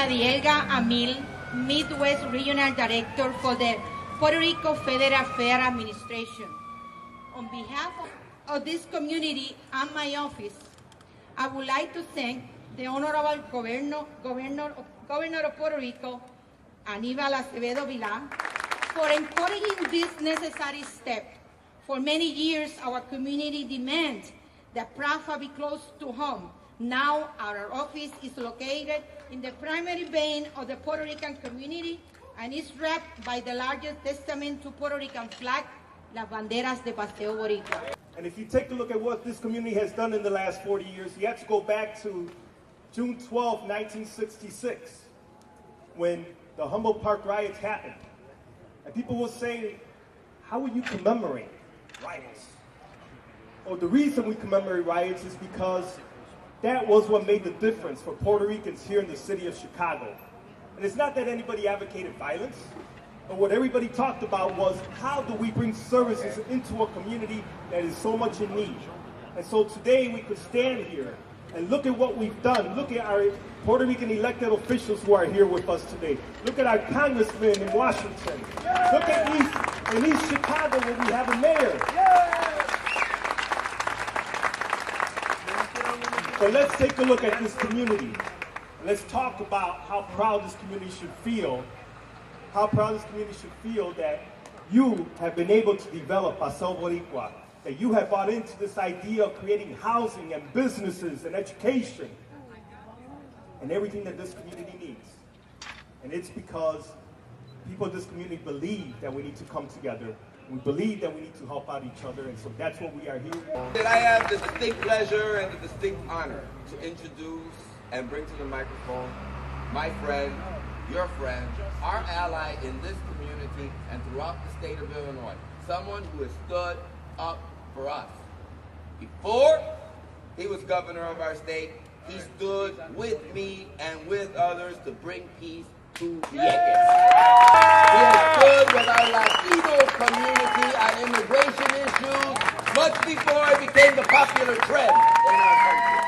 Marielga Amil, Mid-West Regional Director for the Puerto Rico Federal Administration. On behalf of this community and my office, I would like to thank the Honorable Governor of Puerto Rico, Anibal Acevedo for encouraging this necessary step. For many years, our community demands that P.R.F.A.A. be close to home. Now, our office is located in the primary vein of the Puerto Rican community and is wrapped by the largest testament to Puerto Rican flag, Las Banderas de Paseo Boricua. And if you take a look at what this community has done in the last 40 years, you have to go back to June 12, 1966, when the Humboldt Park riots happened. And people will say, how will you commemorate riots? Well, the reason we commemorate riots is because that was what made the difference for Puerto Ricans here in the city of Chicago. And it's not that anybody advocated violence, but what everybody talked about was how do we bring services into a community that is so much in need. And so today we could stand here and look at what we've done. Look at our Puerto Rican elected officials who are here with us today. Look at our congressmen in Washington. Look at in East Chicago where we have a mayor. So let's take a look at this community. Let's talk about how proud this community should feel. How proud this community should feel that you have been able to develop Paseo Boricua, that you have bought into this idea of creating housing and businesses and education and everything that this community needs. And it's because people in this community believe that we need to come together. We believe that we need to help out each other, and so that's what we are here for. I have the distinct pleasure and the distinct honor to introduce and bring to the microphone my friend, your friend, our ally in this community and throughout the state of Illinois, someone who has stood up for us. Before he was governor of our state, he stood with me and with others to bring peace to Vieques. He has stood with our Latino community on immigration issues much before it became the popular trend in our country.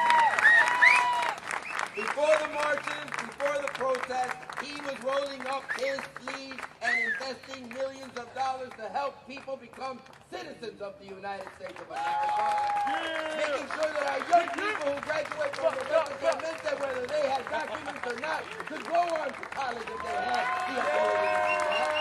Before the marches, before the protests, he was rolling up his sleeves and investing millions of dollars to help people become citizens of the United States of America. Making sure that our young people who graduate from the Mensa, whether they had documents or not, could go on to college if they had the ability to do that.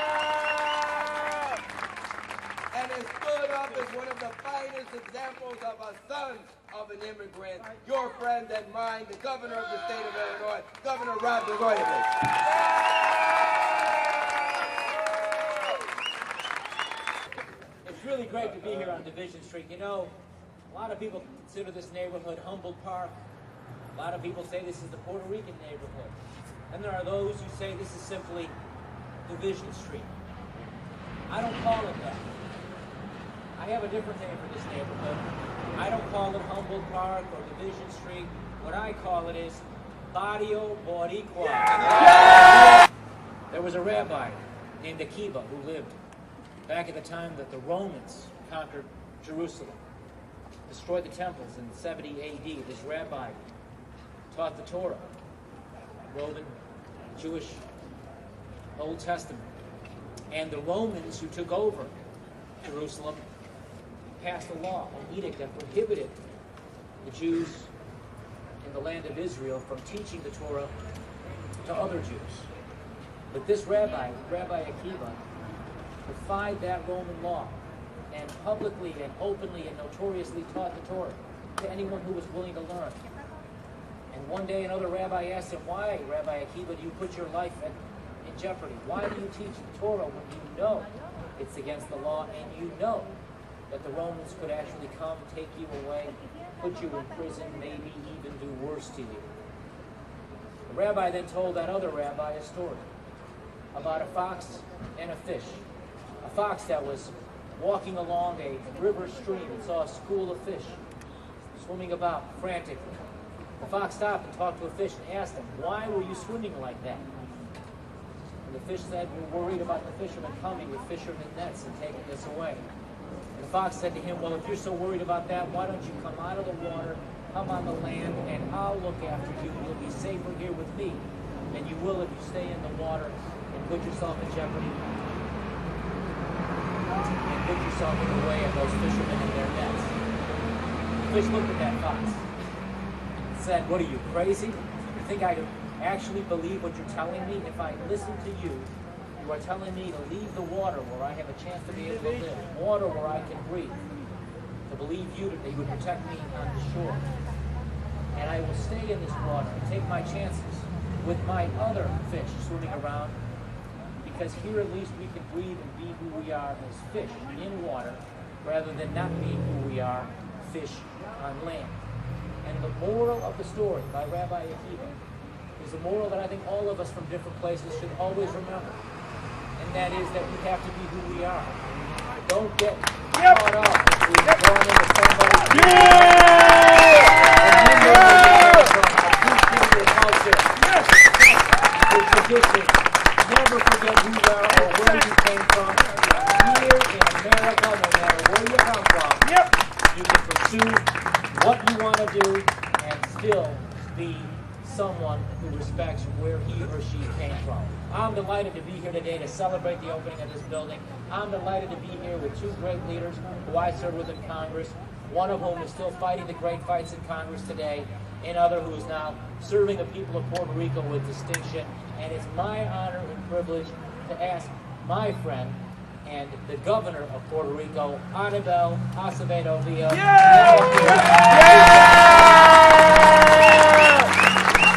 And has stood up as one of the finest examples of a son of an immigrant, your friend and mine, the governor of the state of Illinois, Governor Blagojevich. It's really great to be here on Division Street. You know, a lot of people consider this neighborhood Humboldt Park. A lot of people say this is the Puerto Rican neighborhood. And there are those who say this is simply Division Street. I don't call it that. I have a different name for this neighborhood. I don't call it Humboldt Park or Division Street. What I call it is Barrio Boricua. Yeah! There was a rabbi named Akiba who lived back at the time that the Romans conquered Jerusalem, destroyed the temples in 70 AD. This rabbi taught the Torah, Roman, Jewish, Old Testament. And the Romans who took over Jerusalem passed a law, an edict that prohibited the Jews in the land of Israel from teaching the Torah to other Jews. But this rabbi, Rabbi Akiba, defied that Roman law and publicly and openly and notoriously taught the Torah to anyone who was willing to learn. And one day another rabbi asked him, why, Rabbi Akiba, do you put your life in jeopardy? Why do you teach the Torah when you know it's against the law and you know that the Romans could actually come, take you away, put you in prison, maybe even do worse to you? The rabbi then told that other rabbi a story about a fox and a fish. A fox that was walking along a river stream and saw a school of fish swimming about frantically. The fox stopped and talked to a fish and asked him, why were you swimming like that? And the fish said, we're worried about the fishermen coming with fishermen nets and taking us away. And the fox said to him, well, if you're so worried about that, why don't you come out of the water, come on the land, and I'll look after you. You'll be safer here with me than you will if you stay in the water and put yourself in jeopardy and put yourself in the way of those fishermen in their nets. The fish looked at that fox and said, "What are you, crazy? You think I actually believe what you're telling me? If I listen to you, you are telling me to leave the water where I have a chance to be able to live, water where I can breathe, to believe you that you would protect me on the shore. And I will stay in this water and take my chances with my other fish swimming around, because here at least we can breathe and be who we are as fish in water, rather than not being who we are, fish on land." And the moral of the story by Rabbi Akiva is a moral that I think all of us from different places should always remember. And that is that we have to be who we are. Don't get caught up if we're born into somebody's your tradition. Never forget who you are or where you came from. Here in America, no matter where you come from, you can pursue what you want to do and still be someone who respects where he or she came from. I'm delighted to be here today to celebrate the opening of this building. I'm delighted to be here with two great leaders who I served with in Congress, one of whom is still fighting the great fights in Congress today, another who is now serving the people of Puerto Rico with distinction. And it's my honor and privilege to ask my friend and the governor of Puerto Rico, Anibal Acevedo, via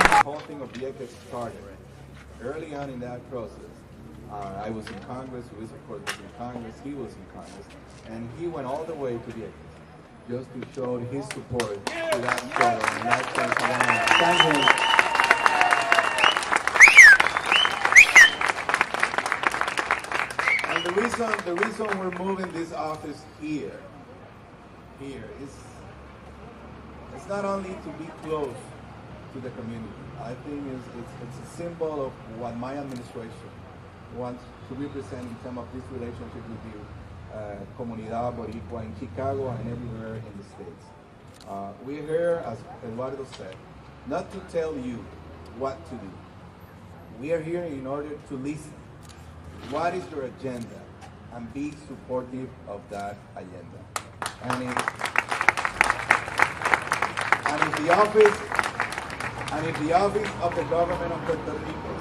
The whole thing of Vieques started early on in that process. I was in Congress, Luis of course was in Congress, he was in Congress, and he went all the way to Vieques just to show his support to that struggle. And that's just one. Thank you. And the reason we're moving this office here is it's not only to be close to the community. I think it's a symbol of what my administration wants to represent in terms of this relationship with the Comunidad Boricua in Chicago and everywhere in the States. We're here, as Eduardo said, not to tell you what to do. We are here in order to listen. What is your agenda? And be supportive of that agenda. And if the office of the government of Puerto Rico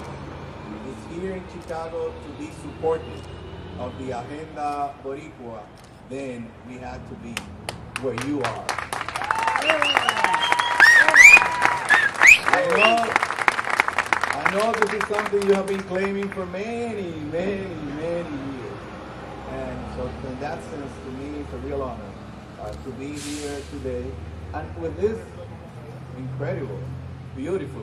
is here in Chicago to be supportive of the Agenda Boricua, then we have to be where you are. I know this is something you have been claiming for many, many, many years. And so in that sense, to me, it's a real honor to be here today. And with this incredible, beautiful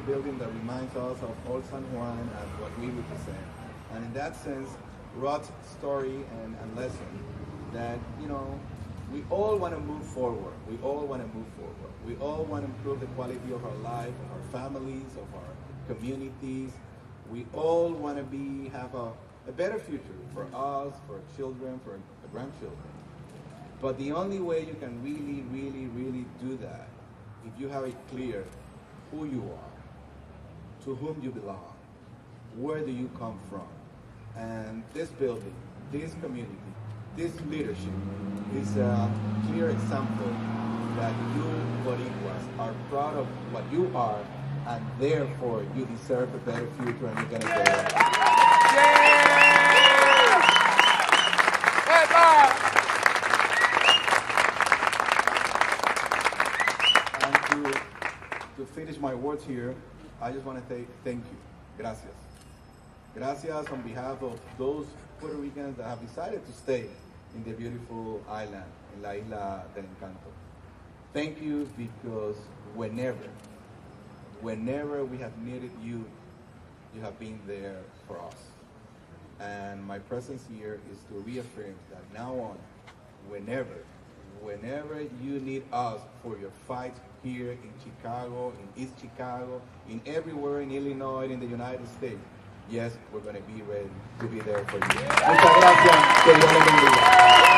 building that reminds us of Old San Juan and what we represent. And in that sense, Rod's story and lesson that, you know, we all want to move forward. We all want to move forward. We all want to improve the quality of our life, of our families, of our communities. We all want to have a better future for us, for our children, for our grandchildren. But the only way you can really, really, really do that, if you have it clear who you are, to whom you belong, where do you come from. And this building, this community, this leadership is a clear example that you Boricuas are proud of what you are, and therefore you deserve a better future and you're going to get it. And to finish my words here, I just want to say thank you. Gracias. Gracias on behalf of those Puerto Ricans that have decided to stay in the beautiful island, in La Isla del Encanto. Thank you, because whenever we have needed you, you have been there for us. And my presence here is to reaffirm that now on, whenever you need us for your fight here in Chicago, in East Chicago, in everywhere in Illinois, in the United States, yes, we're going to be ready to be there for you. Muchas gracias. Que Dios les bendiga.